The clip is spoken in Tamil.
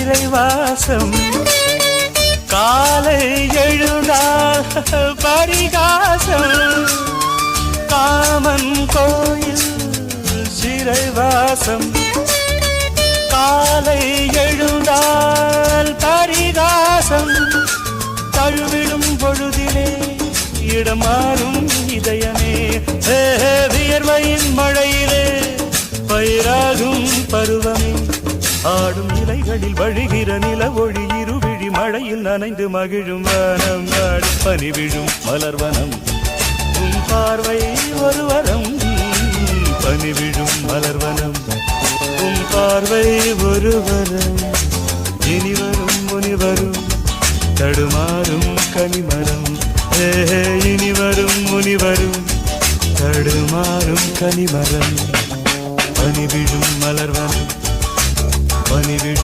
சிறைவாசம் காலை எழுந்தால் பரிகாசம் காமன் கோயில் சிறைவாசம் காலை எழுந்தால் பரிகாசம் தழுவிடும் பொழுதிலே இடமாறும் இதயமே வியர்வையின் மழையிலே பயிராகும் பருவமே ஆடும் இலைகளில் வழிகிற நில ஒளி இருவிழி மழையில் நனைந்து மகிழும் வனம் பனி விழும் மலர்வனம் உன் பார்வை ஒரு வரம் பனி விழும் மலர்வனம் உன் பார்வை ஒரு வரம் இனிவரும் முனிவரும் தடுமாறும் கனிமரம் இனிவரும் முனிவரும் தடுமாறும் கனிமரம் பனி விழும் மலர்வனம் பனி விழும்